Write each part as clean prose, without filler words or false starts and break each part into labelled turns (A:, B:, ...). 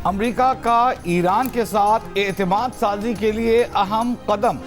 A: America का Iran के साथ एतमाद साजी के लिए अहम कदम।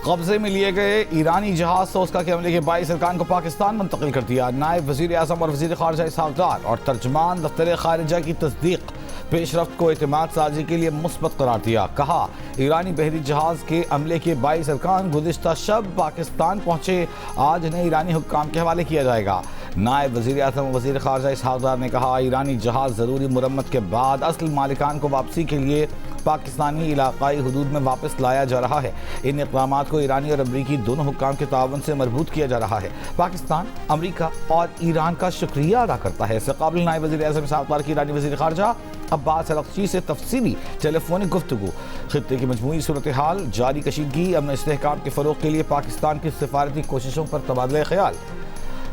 A: कब्जे में लिए गए ईरानी जहाज सोस्का के हमले के 22 अरकान को पाकिस्तान मुंतकिल कर दिया। नायब वज़ीर आज़म और वज़ीर ख़ारिजा इसहाक़ डार और तर्जुमान दफ्तर ख़ारिजा की तस्दीक। पेशरफ्त को एतमाद साजी के लिए मुस्बत करार दिया। कहा ईरानी बहरी जहाज़ के हमले के 22 अरकान गुज़िश्ता शब पाकिस्तान पहुँचे, आज इन्हें ईरानी हुक्काम के हवाले किया जाएगा। नायब वज़ीर आज़म और वज़ीर ख़ारिजा इसहाक़ डार ने कहा ईरानी जहाज़ ज़रूरी मुरम्मत के बाद असल मालिकान को वापसी के लिए पाकिस्तानी इलाकाई हदूद में वापस लाया जा रहा है। इन इक़दाम को ईरानी और अमरीकी दोनों हुक्काम के तावन से मरबूत किया जा रहा है। पाकिस्तान अमरीका और ईरान का शुक्रिया अदा करता है। इससे काबिल नायब वज़ीर आज़म इसहाक़ डार की ईरानी वज़ीर ख़ारिजा अब्बास अरग़ची से तफसीली टेलीफोनिक गुफ्तगू। खित्ते की मजमूई सूरत हाल, जारी कशीदगी, अमन इस्तेहकाम के फ़रोग़ के लिए पाकिस्तान की सिफारती कोशिशों पर तबादला ख़याल।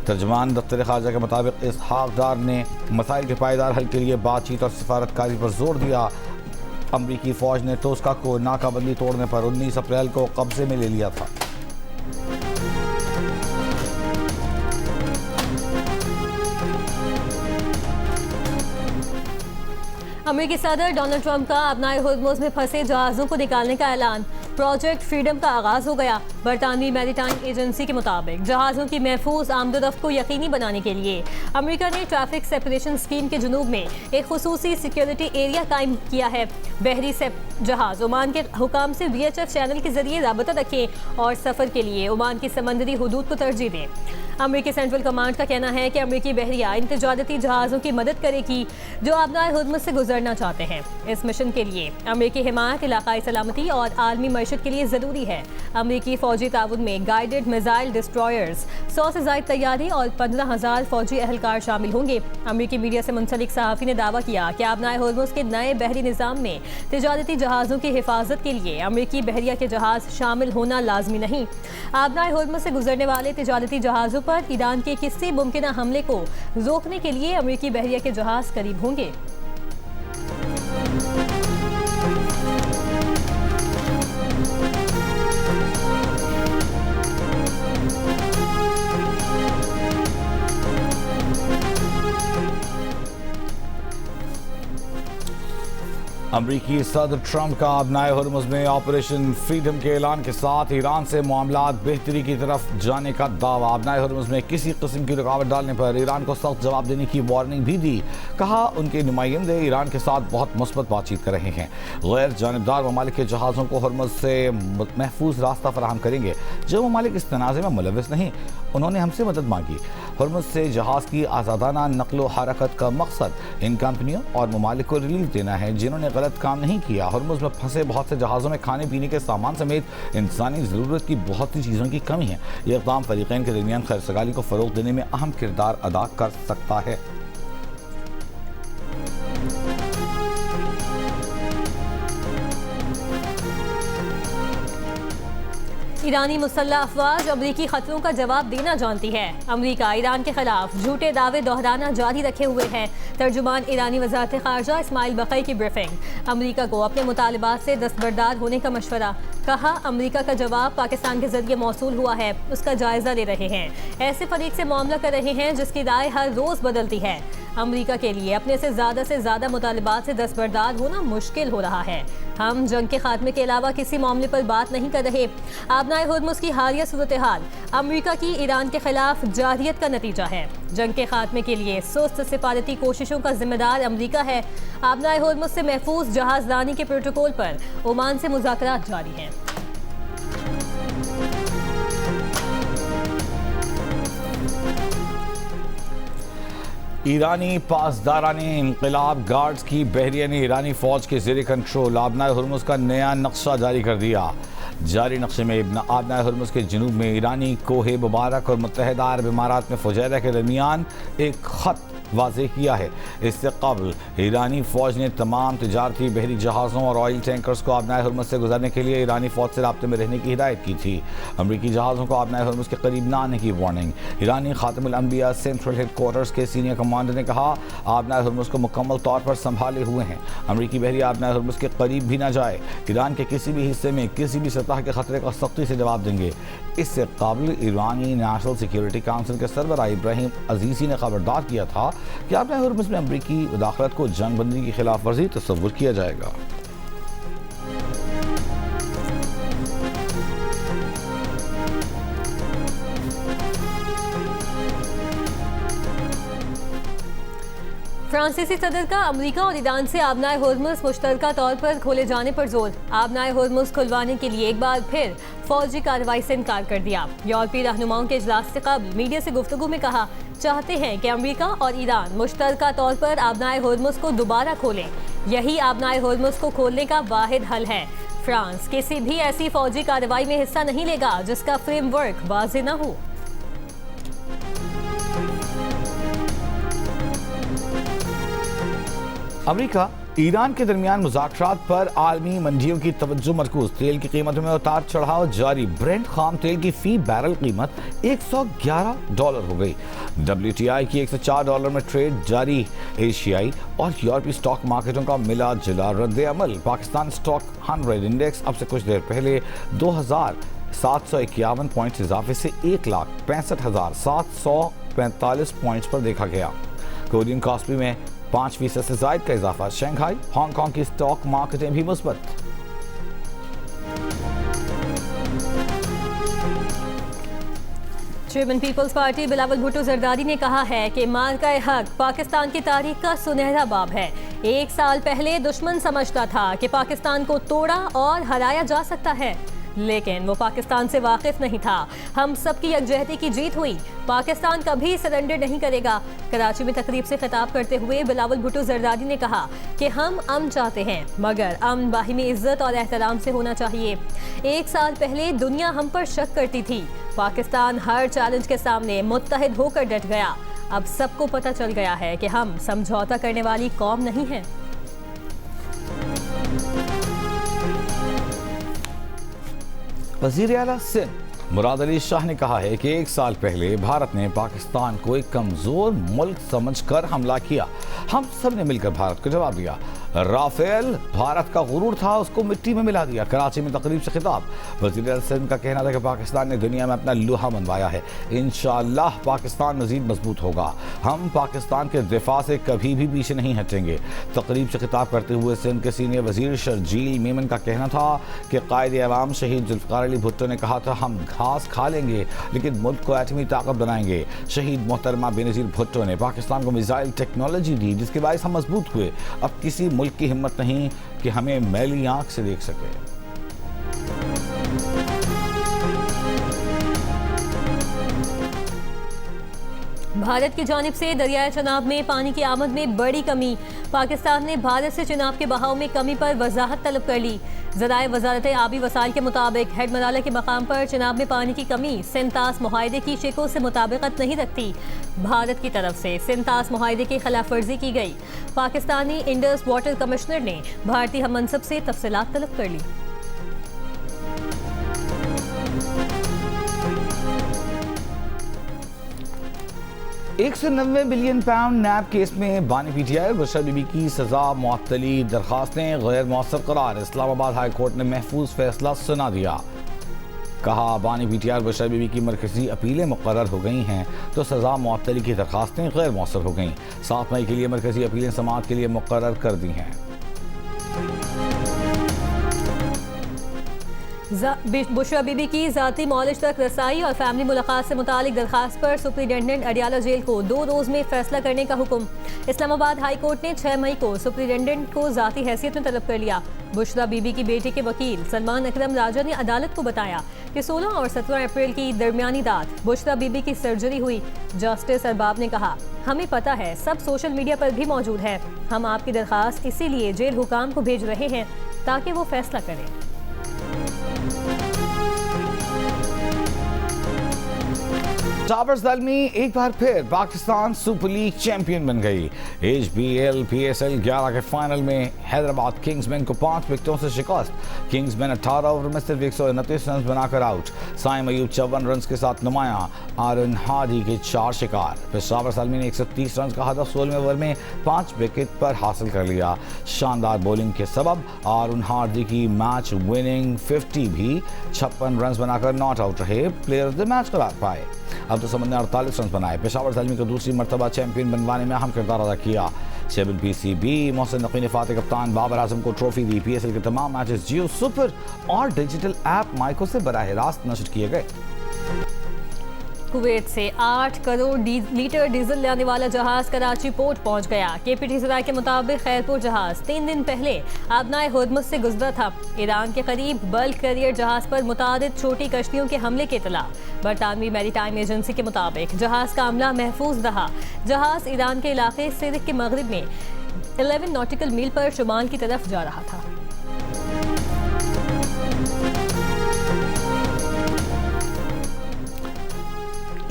A: तर्जुमान दफ्तर ख़ारिजा के मुताबिक इसहाक़ डार ने मसाइल के पायदार हल के लिए बातचीत और सिफारतकारी पर जोर दिया। अमरीकी फ़ौज ने तोस्का को नाकाबंदी तोड़ने पर 19 अप्रैल को कब्जे में ले लिया था।
B: अमेरिकी सदर डोनाल्ड ट्रंप का अपनाए हुर्मुज़ में फंसे जहाज़ों को निकालने का ऐलान। प्रोजेक्ट फ्रीडम का आगाज हो गया। बरतानवी मैरीटाइम एजेंसी के मुताबिक जहाज़ों की महफूज आमदोरफ्त को यकीनी बनाने के लिए अमेरिका ने ट्रैफिक सेपरेशन स्कीम के जुनूब में एक खुसूसी सिक्योरिटी एरिया कायम किया है। बहरी जहाज़ ओमान के हुकाम से VHF चैनल के जरिए राबता रखें और सफ़र के लिए ओमान की समंदरी हुदूद को तरजीह दें। अमेरिकी सेंट्रल कमांड का कहना है कि अमेरिकी बहरिया इन तिजारती जहाज़ों की मदद करेगी जो अपनाए हुर्मुज़ से गुजरना चाहते हैं। इस मिशन के लिए अमेरिकी हिमायत इलाकाई सलामती और आलमी मईशत के लिए ज़रूरी है। अमेरिकी फ़ौजी ताउन में गाइडेड मिसाइल डिस्ट्रॉयर्स, 100 से ज़ायद तैयारी और 15,000 फ़ौजी अहलकार शामिल होंगे। अमेरिकी मीडिया से मुंसलिक सहाफ़ी ने दावा किया कि अपनाए हुर्मुज़ के नए बहरी निज़ाम में तिजारती जहाज़ों की हिफाजत के लिए अमेरिकी बहरिया के जहाज़ शामिल होना लाजमी नहीं। अपनाए हुर्मुज़ से गुजरने वाले तिजारती जहाज़ों पर ईरान के किसी मुमकिन हमले को रोकने के लिए अमेरिकी बहरिया के जहाज़ करीब होंगे।
A: अमरीकी सदर ट्रंप का अपनाए हुर्मुज़ में ऑपरेशन फ्रीडम के ऐलान के साथ ईरान से मामलात बेहतरी की तरफ जाने का दावा। अपनाए हुर्मुज़ में किसी किस्म की रुकावट डालने पर ईरान को सख्त जवाब देने की वार्निंग भी दी। कहा उनके नुमाइंदे ईरान के साथ बहुत मुस्बत बातचीत कर रहे हैं। गैर जानिबदार ममालिक के जहाज़ों को हुर्मुज़ से महफूज रास्ता फराहम करेंगे। जो ममालिक इस तनाज़े में मुलविस नहीं, उन्होंने हमसे मदद मांगी। हुर्मुज़ से जहाज़ की आज़ादाना नकलो हरकत का मकसद इन कंपनियों और ममालिक को रिलीफ देना है जिन्होंने गलत काम नहीं किया। हुर्मुज़ में फंसे बहुत से जहाज़ों में खाने पीने के सामान समेत इंसानी ज़रूरत की बहुत सी चीज़ों की कमी है। यह इक़दाम फ़रीक़ैन के दरमियान खैर-सगाली को फ़रोग़ देने में अहम किरदार अदा कर सकता है।
B: ईरानी मुसल्लह अफवाज अमरीकी खतरों का जवाब देना जानती है। अमरीका ईरान के खिलाफ झूठे दावे दोहराना जारी रखे हुए है। तर्जुमान ईरानी वज़ारत ख़ारिजा इस्माइल बक़ई की ब्रीफिंग। अमरीका को अपने मुतालबात से दस्तबरदार होने का मशवरा। कहा अमरीका का जवाब पाकिस्तान के जरिए मौसूल हुआ है, उसका जायज़ा ले रहे हैं। ऐसे फरीक से मामला कर रहे हैं जिसकी राय हर रोज़ बदलती है। अमरीका के लिए अपने से ज़्यादा मुतालबात से दस्तबरदार होना मुश्किल हो रहा है। हम जंग के खात्मे के अलावा किसी मामले पर बात नहीं कर रहे। अपनाए हुर्मुज़ की हालिया सूरत हाल अमरीका की ईरान के खिलाफ जारहियत का नतीजा है। जंग के खात्मे के लिए सुस्त सिफारती कोशिशों का जिम्मेदार अमरीका है। अपनाए हुर्मुज़ से महफूज जहाज़ लानी के प्रोटोकॉल पर ओमान से मुज़ाकरात जारी हैं।
A: ईरानी पासदाराने इनकलाब गार्ड्स की बहरिया ने ईरानी फ़ौज के ज़ेर कंट्रोल अपनाए हुर्मुज़ का नया नक्शा जारी कर दिया। जारी नक्शे में अपनाए हुर्मुज़ के जनूब में ईरानी कोहे मुबारक और मुत्तहिदा अरब इमारात में फुजैरा के दरमियान एक ख़त वाज़ेह किया है। इससे कबल ईरानी फ़ौज ने तमाम तिजारती बहरी जहाज़ों और ऑयल टैंकर्स को अपनाए हुर्मुज़ से गुजरने के लिए ईरानी फ़ौज से राब्ते में रहने की हिदायत की थी। अमरीकी जहाज़ों को अपनाए हुर्मुज़ के करीब न आने की वार्निंग। ईरानी खातिमुल अंबिया सेंट्रल हेडक्वार्टर्स के सीनियर कमांडर ने कहा अपनाए हुर्मुज़ को मुकम्मल तौर पर संभाले हुए हैं। अमरीकी बहरिया अपनाए हुर्मुज़ के करीब भी ना जाए। ईरान के किसी भी हिस्से में किसी भी सतह के खतरे का सख्ती से जवाब देंगे। इससे काबिल ईरानी नेशनल सिक्योरिटी काउंसिल के सरबराह इब्राहिम अजीज़ी ने खबरदार किया था कि आबनाए हुर्मुज़ में अमरीकी मुदाखलत को जंग बंदी की खिलाफ वर्जी तस्वुर किया जाएगा।
B: फ्रांसीसी सदर का अमेरिका और ईरान से आबनाए हुर्मुज़ मुश्तरका तौर पर खोले जाने पर जोर। आबनाए हुर्मुज़ खुलवाने के लिए एक बार फिर फौजी कार्रवाई से इनकार कर दिया। यूरोपीय रहनुमाओं के इजलास से कबल मीडिया से गुफ्तगू में कहा चाहते हैं कि अमेरिका और ईरान मुश्तरका तौर पर आबनाए हुर्मुज़ को दोबारा खोलें। यही आबनाए हुर्मुज़ को खोलने का वाहिद हल है। फ्रांस किसी भी ऐसी फौजी कार्रवाई में हिस्सा नहीं लेगा जिसका फ्रेमवर्क वाज़ेह न हो।
A: अमेरिका ईरान के दरमियान मुज़ाकरात पर आलमी मंडियों की तवज्जो मरकूज। तेल की कीमत में उतार चढ़ाव जारी। ब्रेंट खाम तेल की फी बैरल कीमत $111 हो गई। WTI की $104 में ट्रेड जारी। एशियाई और यूरोपीय स्टॉक मार्केटों का मिला जुला रद्द अमल। पाकिस्तान स्टॉक 100 इंडेक्स अब से कुछ देर पहले 2751 पॉइंट्स इजाफे से 1,65,745 पॉइंट्स पर देखा गया। कोरियन कॉस्पी में 5% से जायद का इजाफा। शंघाई हांगकांग की स्टॉक मार्केटें भी मुस्बत।
B: चेयरमैन पीपल्स पार्टी बिलावल भुट्टो जरदारी ने कहा है कि मार्का हक पाकिस्तान की तारीख का सुनहरा बाब है। 1 साल पहले दुश्मन समझता था कि पाकिस्तान को तोड़ा और हराया जा सकता है, लेकिन वो पाकिस्तान से वाकिफ नहीं था। हम सबकी यकजहती की जीत हुई। पाकिस्तान कभी सरेंडर नहीं करेगा। कराची में तकरीब से खिताब करते हुए बिलावल भुट्टो जरदारी ने कहा कि हम अमन चाहते हैं, मगर अमन बाहिमी इज्जत और एहतराम से होना चाहिए। 1 साल पहले दुनिया हम पर शक करती थी। पाकिस्तान हर चैलेंज के सामने मुत्तहिद होकर डट गया। अब सबको पता चल गया है कि हम समझौता करने वाली कौम नहीं हैं।
A: वज़ीर आला सिंध मुराद अली शाह ने कहा है कि 1 साल पहले भारत ने पाकिस्तान को एक कमजोर मुल्क समझकर हमला किया। हम सब ने मिलकर भारत को जवाब दिया। राफेल भारत का गुरूर था, उसको मिट्टी में मिला दिया। कराची में तकरीब से खिताब वज़ीर आला सिंध का कहना था कि पाकिस्तान ने दुनिया में अपना लोहा मनवाया है। इंशाअल्लाह पाकिस्तान मजीद मजबूत होगा। हम पाकिस्तान के दिफा से कभी भी पीछे नहीं हटेंगे। तकरीब से खिताब करते हुए सिंध के सीनियर वजीर शर्जील मेमन का कहना था कि कायदे अवाम शहीद जुल्फ़िकार अली भुट्टो ने कहा था हम घास खा लेंगे लेकिन मुल्क को एटमी ताकत बनाएंगे। शहीद मोहतरमा बेनज़ीर भुट्टो ने पाकिस्तान को मिसाइल टेक्नोलॉजी दी जिसके बायस हम मजबूत हुए। अब किसी मुल्क की हिम्मत नहीं कि हमें मैली आंख से देख सके।
B: भारत की जानिब से दरियाए चनाब में पानी की आमद में बड़ी कमी। पाकिस्तान ने भारत से चनाब के बहाव में कमी पर वजाहत तलब कर ली। ज़राए वजारत आबी वसाइल के मुताबिक हेड मराला के मकाम पर चनाब में पानी की कमी सिंतास मुआहदे की शिकों से मुताबिकत नहीं रखती। भारत की तरफ से सिंतास मुआहदे की खिलाफ वर्जी की गई। पाकिस्तानी इंडस वाटर कमिश्नर ने भारतीय हम मनसब से तफसीलात तलब कर ली।
A: £190 बिलियन नैब केस में बानी पीटीआई बुशरा बीबी की सजा मुअत्तली दरखास्तें गैर मौसर करार। इस्लामाबाद हाई कोर्ट ने महफूज फैसला सुना दिया। कहा बानी पीटीआई बुशरा बीबी की मरकजी अपीलें मुकर्रर हो गई हैं तो सजा मुअत्तली की दरखास्तें गैर मौसर हो गईं। 7 मई के लिए मरकजी अपीलें समाअत के लिए मुकर्रर कर दी हैं।
B: बुशरा बीबी की ज़ाती मॉलेज तक रसाई और फैमिली मुलाकात से मुतालिक दरखास्त पर सुप्रिटेंडेंट अडियाला जेल को 2 रोज़ में फैसला करने का हुक्म। इस्लामाबाद हाई कोर्ट ने 6 मई को सुप्रिटेंडेंट को ज़ाती हैसियत में तलब कर लिया। बुशरा बीबी की बेटी के वकील सलमान अकरम राजा ने अदालत को बताया कि 16 और 17 अप्रैल की दरमियानी रात बुशरा बीबी की सर्जरी हुई। जस्टिस अरबाब ने कहा हमें पता है, सब सोशल मीडिया पर भी मौजूद है। हम आपकी दरखास्त इसीलिए जेल हुकाम को भेज रहे हैं ताकि वो फैसला करें।
A: पेशावर ज़ल्मी एक बार फिर पाकिस्तान सुपर लीग चैंपियन बन गई। HBL PSL 11 के फाइनल में हैदराबाद किंग्समैन को 5 विकेटों से शिकस्त। किंग्समैन 18 ओवर में सिर्फ 129 रन बनाकर आउट। साइम अयूब 54 रन के साथ नुमाया, आरन हादी के 4 शिकार। पेशावर ज़ल्मी ने 130 रन का हदफ 16वें ओवर में 5 विकेट पर हासिल कर लिया। शानदार बॉलिंग के सबब आरन हादी की मैच विनिंग 50 भी 56 रन बनाकर नॉट आउट रहे। प्लेयर ऑफ द मैच करार पाए। अब तो समझ ने 48 रन बनाए। पेशावर ज़ल्मी को दूसरी मरतबा चैंपियन बनवाने में अहम किरदार अदा किया। 7 PCB मोहसिन नकवी ने फातिह कप्तान बाबर आजम को ट्रॉफी दी। PSL के तमाम मैचेस जियो सुपर और डिजिटल ऐप माइको से बराह रास्त नशर किए गए।
B: कुवैत से 8 करोड़ लीटर डीजल लाने वाला जहाज कराची पोर्ट पहुंच गया। KPTC के मुताबिक खैरपुर जहाज 3 दिन पहले आबनाए हुर्मुज़ से गुजरा था। ईरान के करीब बल्क कैरियर जहाज पर मुतादिद छोटी कश्तियों के हमले की इतला। बरतानवी मैरीटाइम एजेंसी के मुताबिक जहाज का अमला महफूज रहा। जहाज ईरान के इलाके सिरिक के मगरिब में 11 नॉटिकल मील पर शुमाल की तरफ जा रहा था।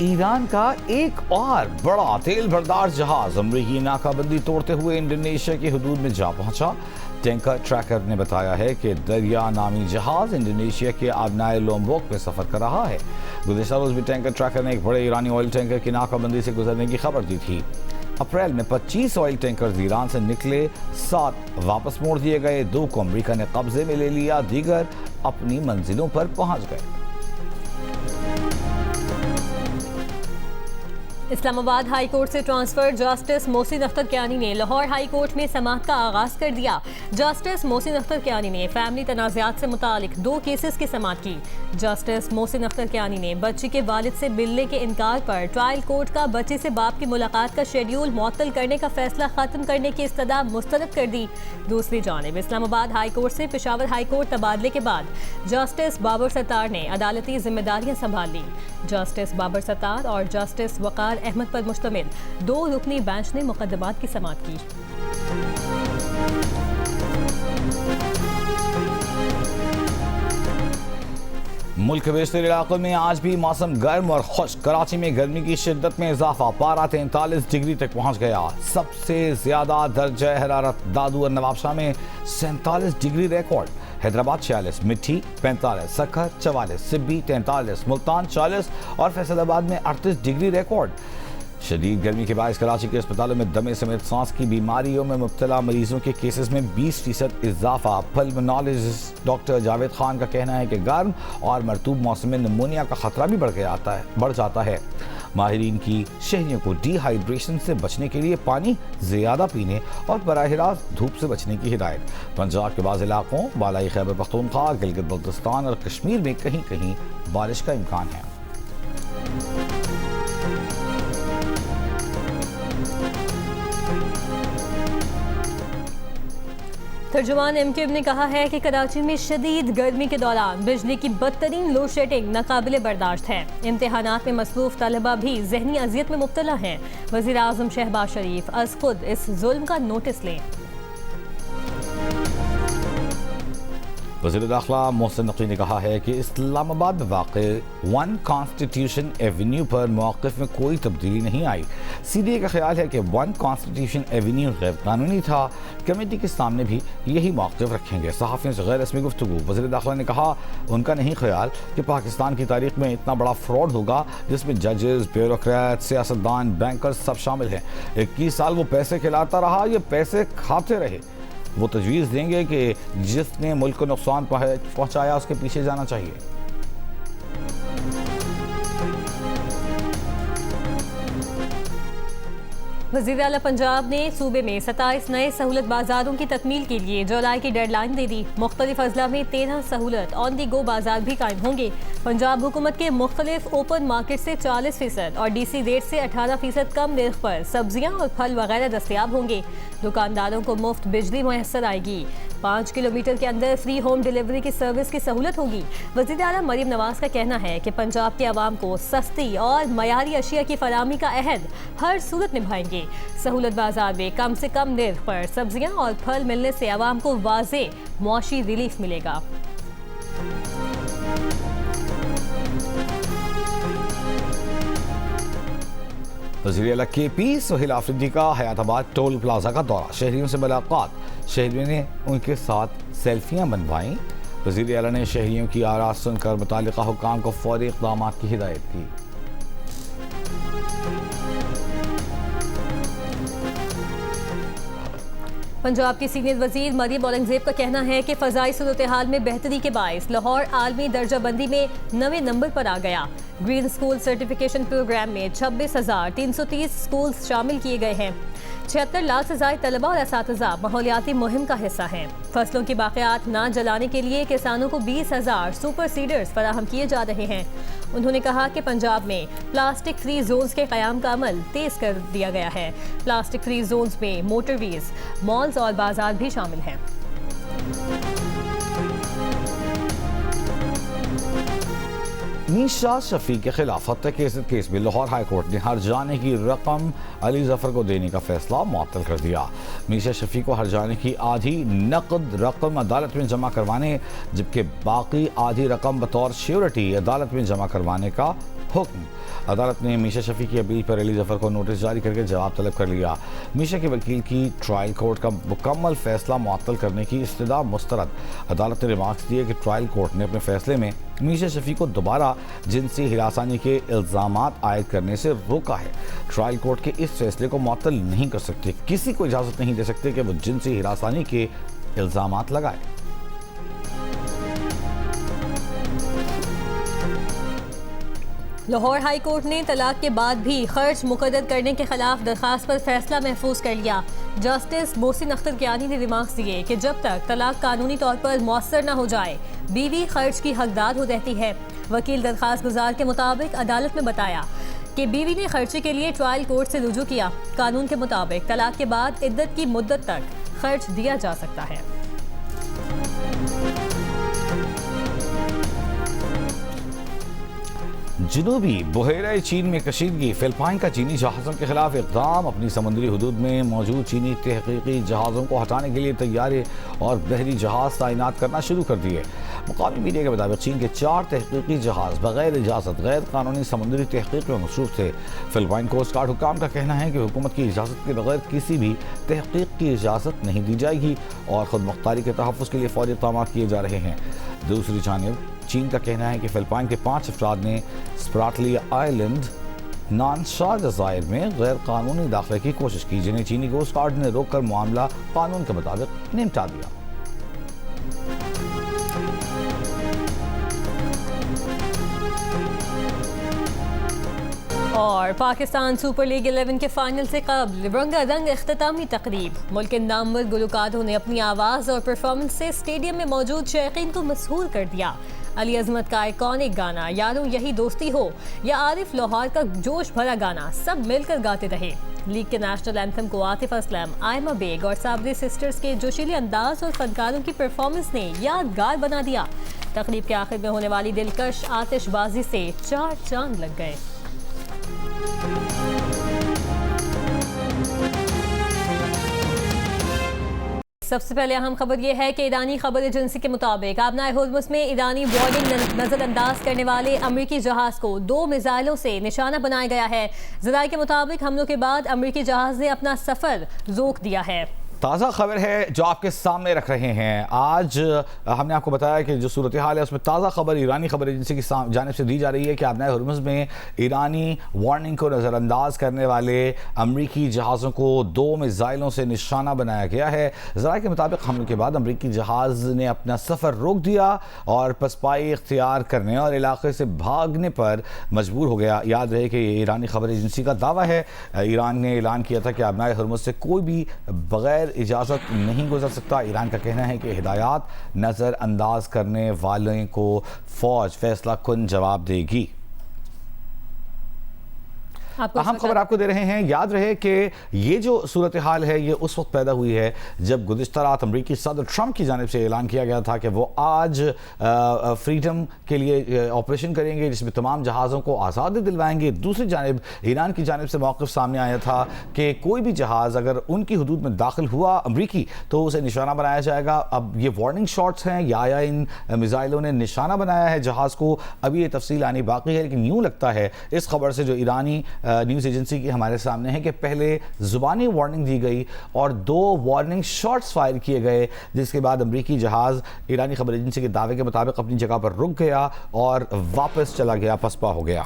A: ईरान का एक और बड़ा तेल बरदार जहाज अमरीकी नाकाबंदी तोड़ते हुए इंडोनेशिया की हदूद में जा पहुंचा। टैंकर ट्रैकर ने बताया है कि दरिया नामी जहाज इंडोनेशिया के आबनाए लोम्बोक में सफर कर रहा है। गुज़िश्ता रोज भी टैंकर ट्रैकर ने एक बड़े ईरानी ऑयल टैंकर की नाकाबंदी से गुजरने की खबर दी थी। अप्रैल में 25 ऑयल टैंकर ईरान से निकले, 7 वापस मोड़ दिए गए, 2 को अमरीका ने कब्जे में ले लिया, दीगर अपनी मंजिलों पर पहुंच गए।
B: इस्लामाबाद हाई कोर्ट से ट्रांसफर जस्टिस मोहसिन अख्तर कियानी ने लाहौर हाई कोर्ट में समाअत का आगाज कर दिया। जस्टिस मोहसिन अख्तर कियानी ने फैमिली तनाज़ात से मुतालिक 2 केसेस की समाअत की। जस्टिस मोहसिन अख्तर कियानी ने बच्ची के वालिद से मिलने के इनकार पर ट्रायल कोर्ट का बच्चे से बाप की मुलाकात का शेड्यूल मुअत्तल करने का फैसला खत्म करने की इस्तदा मुस्तरद कर दी। दूसरी जानिब इस्लामाबाद हाई कोर्ट से पेशावर हाई कोर्ट तबादले के बाद जस्टिस बाबर सत्तार ने अदालती जिम्मेदारियां संभाल ली। जस्टिस बाबर सत्तार और जस्टिस वकार अहमद पर मुश्तमिल 2 रुकनी बेंच ने मुकदमात की समाअत की।
A: मुल्क के बेशतर इलाकों में आज भी मौसम गर्म और खुश्क। कराची में गर्मी की शिद्दत में इजाफा, पारा 43 डिग्री तक पहुंच गया। सबसे ज्यादा दर्जा हरारत दादू और नवाबशाह में 47 डिग्री रिकॉर्ड। हैदराबाद 46, मिठी 45, सखर 44, सिब्बी 43, मुल्तान 40 और फैसलाबाद में 38 डिग्री रिकॉर्ड। शदीद गर्मी के बायस कराची के अस्पतालों में दमे समेत सांस की बीमारियों में मुब्तला मरीजों के केसेस में 20% इजाफा। पल्मोनोलॉजिस्ट डॉक्टर जावेद खान का कहना है कि गर्म और मरतूब मौसम में निमोनिया का खतरा भी बढ़ जाता है। माहिरीन की शहरियों को डिहाइड्रेशन से बचने के लिए पानी ज़्यादा पीने और बराह रास्त धूप से बचने की हिदायत। पंजाब के बाज़ इलाकों, बालाई खैबर पख्तूनख्वा, गिलगित बल्तिस्तान और कश्मीर में कहीं कहीं बारिश का इम्कान है।
B: तर्जुमान MKM ने कहा है कि कराची में शदीद गर्मी के दौरान बिजली की बदतरीन लोड शेडिंग नाकाबिले बर्दाश्त है। इम्तिहानात में मसरूफ तलबा भी जहनी अजियत में मुब्तला हैं। वज़ीर आज़म शहबाज शरीफ अज खुद इस जुल्म का नोटिस लें।
A: वज़ीर दाखिला मोहसिन नकवी ने कहा है कि इस्लामाबाद में वाक़ 1 कॉन्स्टिट्यूशन एवेन्यू पर मौक़िफ़ में कोई तब्दीली नहीं आई। CDA का ख्याल है कि 1 कॉन्स्टिट्यूशन एवेन्यू गैर कानूनी था। कमेटी के सामने भी यही मौक़िफ़ रखेंगे। सहाफ़ियों से गैर रस्मी गुफ्तगू। वज़ीर दाखिला ने कहा उनका नहीं ख्याल कि पाकिस्तान की तारीख़ में इतना बड़ा फ्रॉड होगा जिसमें जजेस, ब्यूरोक्रेट, सियासतदान, बैंकर्स सब शामिल हैं। 21 साल वो पैसे खिलाता रहा, ये पैसे खाते रहे। वो तजवीज़ देंगे कि जिसने मुल्क को नुकसान पहुंचाया उसके पीछे जाना चाहिए।
B: वज़ीर आला पंजाब ने सूबे में 27 नए सहूलत बाजारों की तकमील के लिए जुलाई की डेडलाइन दे दी। मुख्तलिफ अजला में 13 सहूलत ऑन दी गो बाजार भी कायम होंगे। पंजाब हुकूमत के मुख्तलिफ ओपन मार्केट से 40% और DC रेट से 18% कम निर्ख पर सब्जियां और फल वगैरह दस्तयाब होंगे। दुकानदारों को मुफ्त बिजली मुयस्सर आएगी। 5 किलोमीटर के अंदर फ्री होम डिलीवरी की सर्विस की सहूलत होगी। वज़ीर आला मरीम नवाज का कहना है कि पंजाब के अवाम को सस्ती और मयारी अशिया की फराहमी का अहद हर सूरत निभाएंगे। सहूलत बाजार में कम से कम निर्ख पर सब्जियां और फल मिलने से अवाम को वाज़े मुआशी रिलीफ मिलेगा।
A: वज़ीर आला KP सोहेल आफरीदी का हयाताबाद टोल प्लाजा का दौरा, शहरियों से मुलाकात, शहरियों ने उनके साथ सेल्फियां बनवाईं। वज़ीर आला ने शहरियों की आराज़ सुनकर मुताल्लिक़ा हुक्काम को फौरी इक़दाम की हिदायत की।
B: पंजाब की सीनियर वजीर मरियम औरंगजेब का कहना है कि फ़ज़ाई सूरत हाल में बेहतरी के बायस लाहौर आलमी दर्जा बंदी में 9वें नंबर पर आ गया। ग्रीन स्कूल सर्टिफिकेशन प्रोग्राम में 26,330 स्कूल शामिल किए गए हैं। 76 लाख से ज़ायद तलबा और असातिज़ा माहौलियाती मुहिम का हिस्सा हैं। फसलों की बाक़ियात ना जलाने के लिए किसानों को 20,000 सुपर सीडर्स फराहम किए जा रहे हैं। उन्होंने कहा कि पंजाब में प्लास्टिक फ्री जोन्स के क़याम का अमल तेज़ कर दिया गया है। प्लास्टिक फ्री जोन्स में मोटरवेज, मॉल्स और बाजार भी शामिल हैं।
A: मीशा शफी के खिलाफ हत्या केस में लाहौर हाई कोर्ट ने हर्जाने की रकम अली जफर को देने का फैसला मुअत्तल कर दिया। मीशा शफी को हर्जाने की आधी नकद रकम अदालत में जमा करवाने, जबकि बाकी आधी रकम बतौर श्योरिटी अदालत में जमा करवाने का हुक्म। अदालत ने मीशा शफी की अपील पर अली जफर को नोटिस जारी करके जवाब तलब कर लिया। मीशा के वकील की ट्रायल कोर्ट का मुकम्मल फैसला मुअत्तल करने की इस्तदा मुस्तरद। अदालत ने रिमार्क्स दिए कि ट्रायल कोर्ट ने अपने फैसले में मीशा शफी को दोबारा जिनसी हिरासानी के इल्ज़ामात आयद करने से रोका है। ट्रायल कोर्ट के इस फैसले को मुअत्तल नहीं कर सकते, किसी को इजाज़त नहीं दे सकते कि वो जिनसी हिरासानी के इल्ज़ामात लगाए।
B: लाहौर हाई कोर्ट ने तलाक के बाद भी खर्च मुकद्दर करने के खिलाफ दरखास्त पर फैसला महफूज कर लिया। जस्टिस मोहसिन अख्तर कियानी ने रिमार्क्स दिए कि जब तक तलाक कानूनी तौर पर मौसर न हो जाए, बीवी खर्च की हकदार हो रहती है। वकील दरखास्त गुजार के मुताबिक अदालत में बताया कि बीवी ने खर्चे के लिए ट्रायल कोर्ट से रुजू किया। कानून के मुताबिक तलाक के बाद इद्दत की मुद्दत तक खर्च दिया जा सकता है।
A: जनूबी बहरे चीन में कशीदगी, फिलिपाइन का चीनी जहाज़ों के खिलाफ इक़दाम, अपनी समुद्री हदूद में मौजूद चीनी तहकीकी जहाज़ों को हटाने के लिए तैयारी और बहरी जहाज़ तैनात करना शुरू कर दिए। मुकामी मीडिया के मुताबिक चीन के 4 तहकीकी जहाज़ बगैर इजाज़त गैर कानूनी समुद्री तहकीक में मसरूफ़ थे। फिलिपाइन कोस्ट गार्ड हुकाम का कहना है कि हुकूमत की इजाज़त के बगैर किसी भी तहकीक की इजाज़त नहीं दी जाएगी और ख़ुद मुख्तारी के तहफ़्फ़ुज़ के लिए फ़ौरी इक़दाम किए जा रहे हैं। दूसरी जानिब चीन का कहना है कि फिलिपाइन के 5 अफराद ने स्प्राटली आइलैंड नानशा जज़ायर में गैर कानूनी दाखिले की कोशिश की, जिन्हें चीनी कोस्ट गार्ड ने रोककर मामला कानून के मुताबिक निपटा दिया।
B: और पाकिस्तान सुपर लीग 11 के फाइनल से कबल रंगारंग इख्तितामी तकरीब। मुल्क के नामवर गुलकारों ने अपनी आवाज़ और परफॉर्मेंस से स्टेडियम में मौजूद शौकीन को मसहूर कर दिया। अली अजमत का आइकॉनिक गाना यारों यही दोस्ती हो या आरिफ लाहौर का जोश भरा गाना, सब मिलकर गाते रहे। लीग के नेशनल एंथम को आतिफ असलम, आयमा बेग और साबरी सिस्टर्स के जोशीले अंदाज और फनकारों की परफॉर्मेंस ने यादगार बना दिया। तकरीब के आखिर में होने वाली दिलकश आतिशबाजी से 4 चांद लग गए। सबसे पहले अहम खबर यह है कि ईरानी खबर एजेंसी के मुताबिक आबनाए हुर्मुज़ में ईरानी वार्निंग नजरअंदाज करने वाले अमरीकी जहाज को 2 मिसाइलों से निशाना बनाया गया है। ज़राए के मुताबिक हमलों के बाद अमरीकी जहाज ने अपना सफ़र रोक दिया है।
A: ताज़ा खबर है जो आपके सामने रख रहे हैं। आज हमने आपको बताया कि जो सूरत हाल है उसमें ताज़ा खबर ईरानी खबर एजेंसी की जानिब से दी जा रही है कि आबनाए हुर्मुज़ में ईरानी वार्निंग को नज़रअंदाज करने वाले अमरीकी जहाज़ों को 2 मिसाइलों से निशाना बनाया गया है। ज़राए के मुताबिक हमले के बाद अमरीकी जहाज़ ने अपना सफ़र रोक दिया और पसपाई इख्तियार करने और इलाके से भागने पर मजबूर हो गया। याद रहे कि ये ईरानी खबर एजेंसी का दावा है। ईरान ने ऐलान किया था कि आबनाए हुर्मुज़ से कोई भी बगैर इजाज़त नहीं गुजर सकता। ईरान का कहना है कि हिदायत नज़रअंदाज करने वालों को फ़ौज फैसला कुन जवाब देगी। अहम खबर आपको दे रहे हैं। याद रहे कि ये जो सूरत हाल है ये उस वक्त पैदा हुई है जब गुज़िश्ता रात अमरीकी सदर ट्रंप की जानिब से ऐलान किया गया था कि वो आज फ्रीडम के लिए ऑपरेशन करेंगे जिसमें तमाम जहाज़ों को आज़ादी दिलवाएंगे। दूसरी जानिब ईरान की जानिब से मौक़िफ़ सामने आया था कि कोई भी जहाज़ अगर उनकी हदूद में दाखिल हुआ अमरीकी तो उसे निशाना बनाया जाएगा। अब ये वार्निंग शॉट्स हैं या इन मिसाइलों ने निशाना बनाया है जहाज़ को, अभी ये तफसील आनी बाकी है। लेकिन यूँ लगता है इस खबर से जो ईरानी न्यूज़ एजेंसी की हमारे सामने है कि पहले ज़ुबानी वार्निंग दी गई और 2 वार्निंग शॉट्स फायर किए गए, जिसके बाद अमरीकी जहाज़ ईरानी खबर एजेंसी के दावे के मुताबिक अपनी जगह पर रुक गया और वापस चला गया, पसपा हो गया।